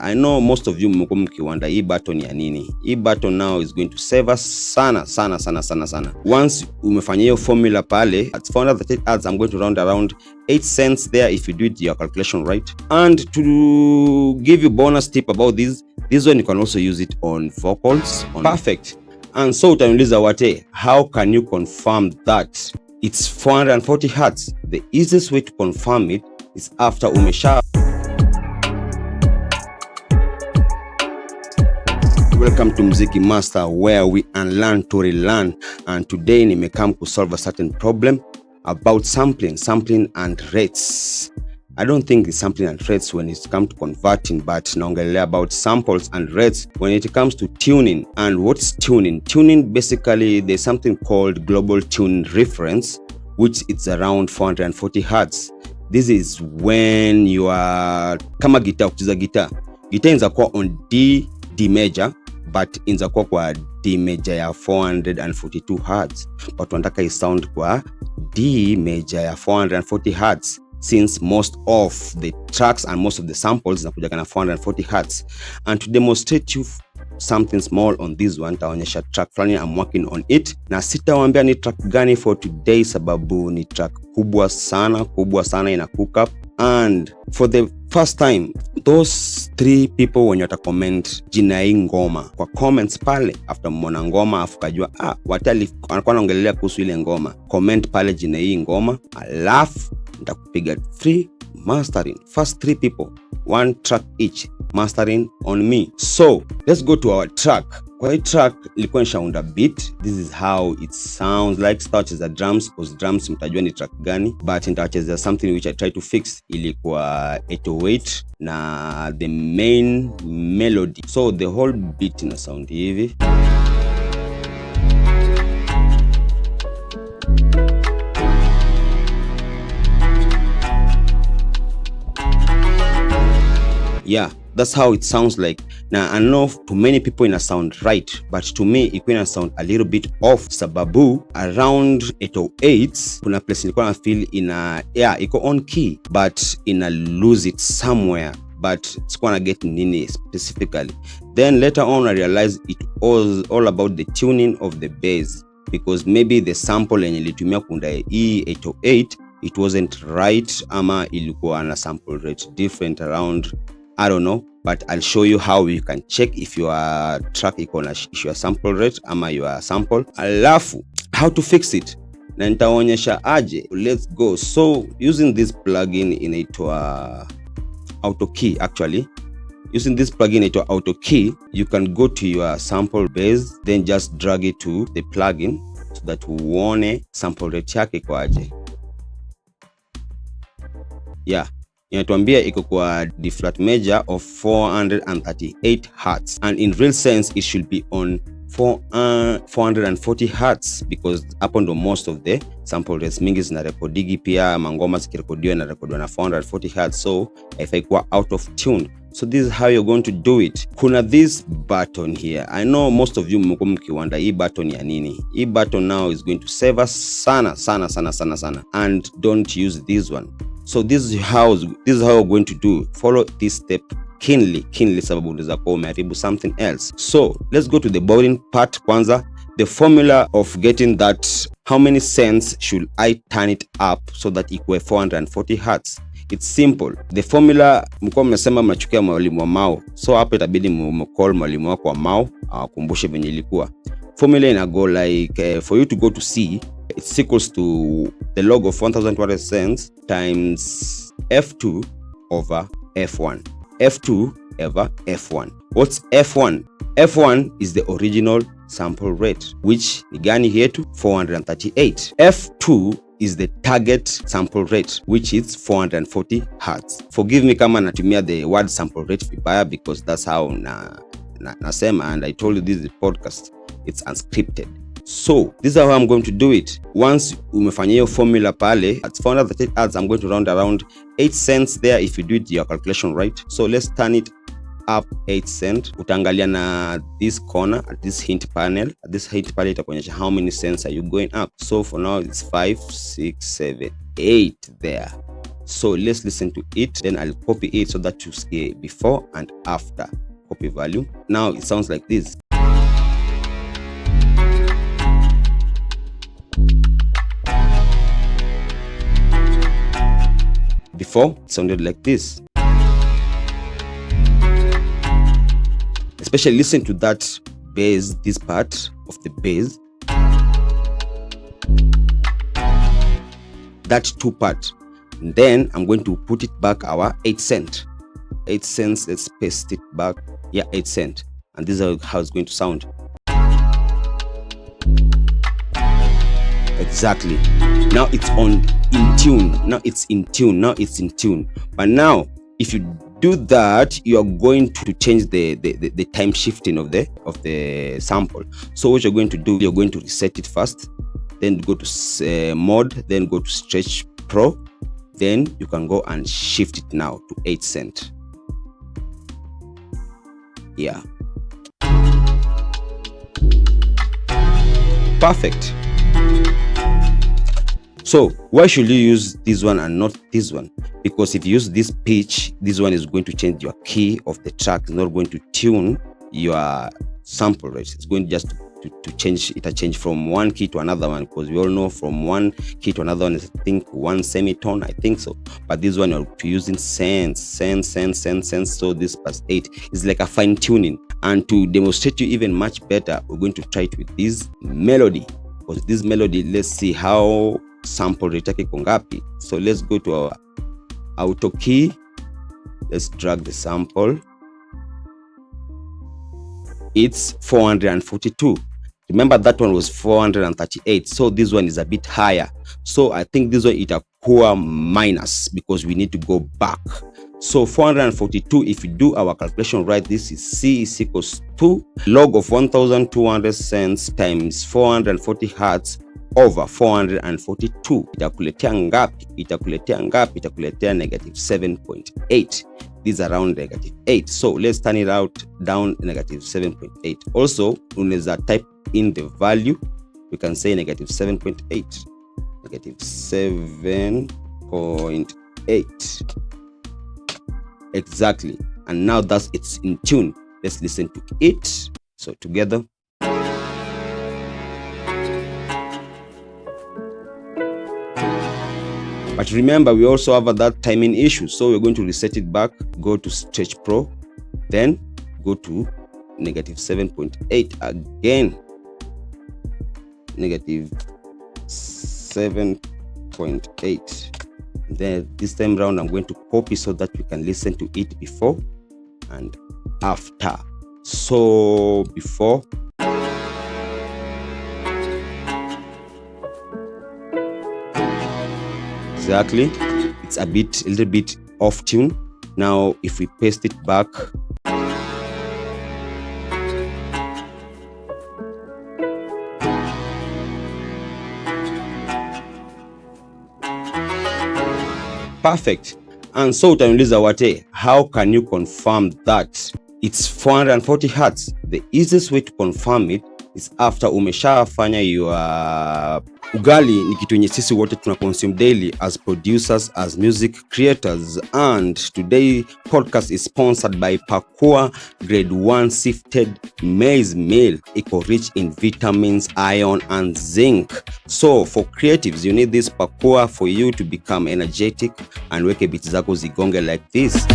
I know most of you mmekuwa mkiwonder hii button ya nini. Hii button now is going to save us sana. Once umefanya hiyo formula pale at 438 Hz, I'm going to round around 8 cents there if you do it your calculation right. And to give you bonus tip about this one, you can also use it on vocals on perfect. And so utaniuliza wate, how can you confirm that it's 440 Hz? The easiest way to confirm it is after umesha. Welcome to Mziki Master, where we unlearn to relearn, and today nimekam to solve a certain problem about sampling and rates. I don't think it's sampling and rates when it comes to converting, but naongelea about samples and rates when it comes to tuning. And what's tuning? Tuning, basically, there's something called global tune reference, which is around 440 Hz. This is when you are kama guitar, kucheza guitar inaweza kuwa on D major, but inaweza kuwa kwa D major ya 442 Hz, but tunataka i sound kwa D major ya 440 Hz, since most of the tracks and most of the samples zinakuja na 440 Hz. And to demonstrate you something small on this one, taonyesha track flani I'm working on it, na sitawaambia ni track gani for today sababu ni track kubwa sana ina cook up. And for the first time, those 3 people when you comment jina hii ngoma kwa comments pale, after mmona ngoma afu kajua watali anakuwa anaongelea kuhusu ile ngoma, comment pale jina hii ngoma, alafu nitakupiga free mastering. First 3 people, 1 track each, mastering on me. So let's go to our track. Kwa hii track ilikuwa nishaunda beat. This is how it sounds like. Sitacheza drums because drums mtajua ni track gani, but nitacheza something which I try to fix. Ilikuwa 808 na the main melody, so the whole beat ina sound hivi. Yeah, that's how it sounds like. Now, I know to many people ina sound right, but to me iko ina sound a little bit off sababu around 808 kuna place nilikuwa na feel iko on key but ina lose it somewhere, but sikuwa na get nini specifically. Then later on I realized it was all about the tuning of the bass, because maybe the sample yenye nilitumia kunda hii 808 it wasn't right, ama ilikuwa na sample rate different around, I don't know, but I'll show you how you can check if your track iko na issue ya sample rate ama your sample, alafu how to fix it na nitaonyesha aje. Let's go. So using this plugin inaitwa auto key. Actually, using this plugin inaitwa auto key, you can go to your sample base, then just drag it to the plugin so that uone sample rate yake kwa aje. Yeah, inatuambia iko kwa D flat major of 438 Hz, and in real sense it should be on 440 Hz, because hapo ndo most of the sample rates mingi zina recordigi, pia mangoma zikirekodiwa na recordwa na 440 Hz, so haifai kuwa out of tune. So this is how you're going to do it. Kuna this button here. I know most of you mmekuwa mkiwonder hii button ya nini. Hii button now is going to save us sana, and don't use this one. So this is how you're going to do. Follow this step keenly sababu unaweza kuwa umeharibu something else. So let's go to the boring part kwanza. The formula of getting that, how many cents should I turn it up so that ikuwe 440 Hz? It's simple. The formula, mko mmesema mnachukia mwalimu wa Mao, so hapa itabidi mcall mwalimu wako wa Mao akumbushe venye ilikuwa. Formula ina go like for you to go to C, it's equals to the log of 1200 cents times F2 over F1. F2 over F1. What's F1? F1 is the original sample rate, which ni gani yetu? 438. F2 is the target sample rate, which is 440 Hz. Forgive me kama natumia the word sample rate vibaya, because that's how nasema, and I told you this is the podcast. It's unscripted. So this is how I'm going to do it. Once umefanya hiyo formula pale at 438 Hz, I'm going to round around 8 cents there if you do it your calculation right. So let's turn it up 8 cents. Utaangalia na this corner at this hint panel. At this hint panel itakuonyesha how many cents are you going up. So for now it's 5, 6, 7, 8 there. So let's listen to it, then I'll copy it so that you see before and after. Copy value. Now it sounds like this. Before it sounded like this. Especially listen to that bass, this part of the bass, that 2 part. And then I'm going to put it back our 8 cent. 8 cents, let's paste it back. Yeah, 8 cent. And this is how it's going to sound. Exactly. Now it's in tune. Now it's in tune. But now, if you do that, you are going to change the time shifting of the sample. So what you're going to do, you're going to reset it first, then go to mode, then go to Stretch Pro. Then you can go and shift it now to 8 cent. Yeah. Perfect. So why should you use this one and not this one? Because if you use this pitch, this one is going to change your key of the track. It's not going to tune your sample rate. It's going just to change it, a change from one key to another one, because we all know from one key to another one is, I think, one semitone, I think so. But this one you're using cents. So this plus 8 is like a fine tuning. And to demonstrate you even much better, we're going to try it with this melody. Because this melody, let's see how sample rate yake kongapi. So let's go to our auto key. Let's drag the sample. It's 442. Remember that one was 438. So this one is a bit higher. So I think this one itakuwa minus because we need to go back. So 442, if you do our calculation right, this is C is equals to log of 1200 cents times 440 hertz over 442. Itakuletea ngapi? Itakuletea negative 7.8. This is around negative 8. So let's turn it out down negative 7.8. Also, unaweza type in the value. We can say negative 7.8. Negative 7.8. Exactly. And now that's it's in tune. Let's listen to it. So together. But remember, we also have that timing issue. So we're going to reset it back, go to Stretch Pro, then go to negative 7.8 again. Negative 7.8. Then this time round, I'm going to copy so that we can listen to it before and after. So before. Exactly. It's a little bit off tune. Now, if we paste it back, perfect. And so utaniuliza wate, how can you confirm that it's 440 hertz? The easiest way to confirm it is after umeshafanya your ugali. Ni kitu yenye sisi wote tuna consume daily as producers, as music creators. And today podcast is sponsored by Pakua Grade 1 Sifted Maize Meal. Iko rich in vitamins, iron and zinc. So for creatives, you need this Pakua for you to become energetic and weke beats zako zigonge like this.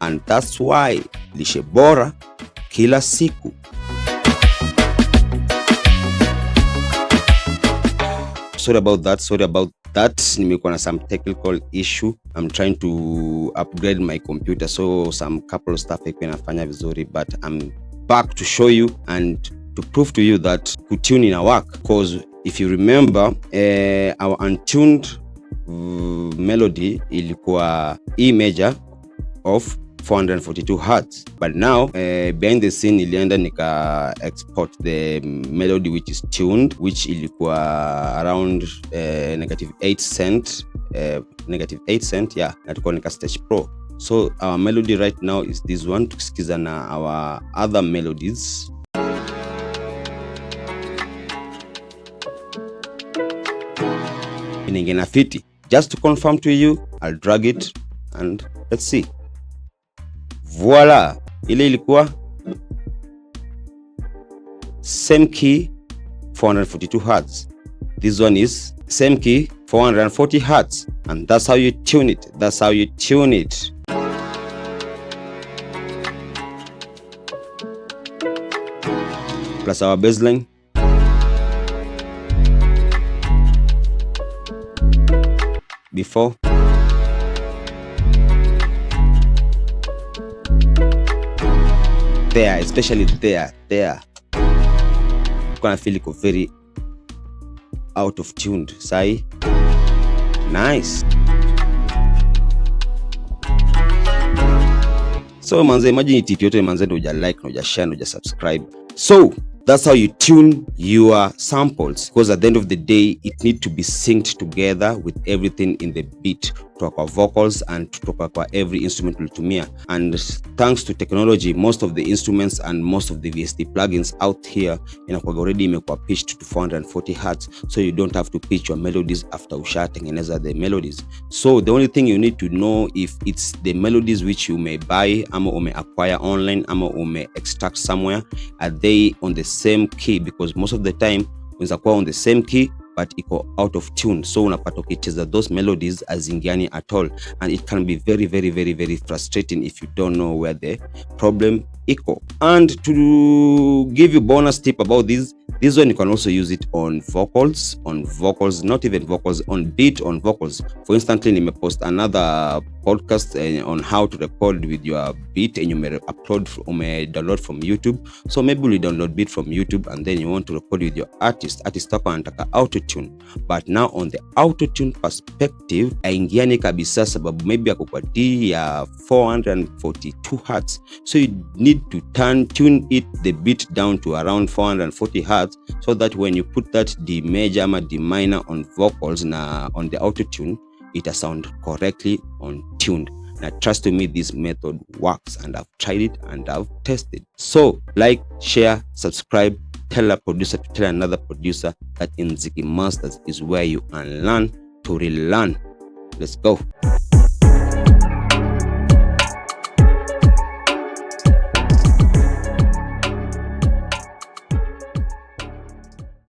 And that's why lishe bora kila siku. Sorry about that. Nimekuwa na some technical issue. I'm trying to upgrade my computer, so some couple of stuff iko inafanya vizuri, but I'm back to show you and to prove to you that kutune ina work. Because if you remember, our untuned melody ilikuwa E major of 442 hertz, but now behind the scene ilienda nika export the melody which is tuned, which ilikuwa around negative 8 cent, yeah, na tuko nika Stretch Pro. So our melody right now is this one. Tukiskiza na our other melodies. inaingia na fiti. Just to confirm to you, I'll drag it and let's see. Voila, ile ilikuwa same key 442 Hz. This one is same key 440 Hz, and that's how you tune it. That's how you tune it. Plus our bassline. Before. There, especially there. Gonna feel it very out of tuned. Sai. Nice. So manze, imagine tip yote manze ndo uja like, no uja share, no uja subscribe. So that's how you tune your samples, because at the end of the day it need to be synced together with everything in the beat, kutoka kwa vocals and kutoka kwa every instrument ulitumia. And thanks to technology, most of the instruments and most of the VST plugins out here inakuwa already imekuwa pitched to 440 Hz, so you don't have to pitch your melodies after ushatengeneza the melodies. So the only thing you need to know if it's the melodies which you may buy ama ume acquire online ama ume extract somewhere, are they on the same key, because most of the time unaweza kuwa on the same key but iko out of tune, so unapata ukicheza those melodies azingiani at all, and it can be very very very very frustrating if you don't know where the problem iko. And to give you bonus tip about this one, you can also use it on vocals, not even vocals, on beat, on vocals. For instance, nimepost another podcast on how to record with your beat, and you may download from YouTube. So maybe you download beat from YouTube and then you want to record with your artist hapa anataka autotune, but now on the autotune perspective aingiani kabisa, sababu maybe ako kwa D ya 442 Hz, so you need to tune the beat down to around 440 Hz, so that when you put that D major ama D minor on vocals na on the autotune, it sound correctly on tuned. Now trust me, this method works, and I've tried it and I've tested. So like, share, subscribe, tell a producer to tell another producer that Mziki Masters is where you learn to relearn. Let's go.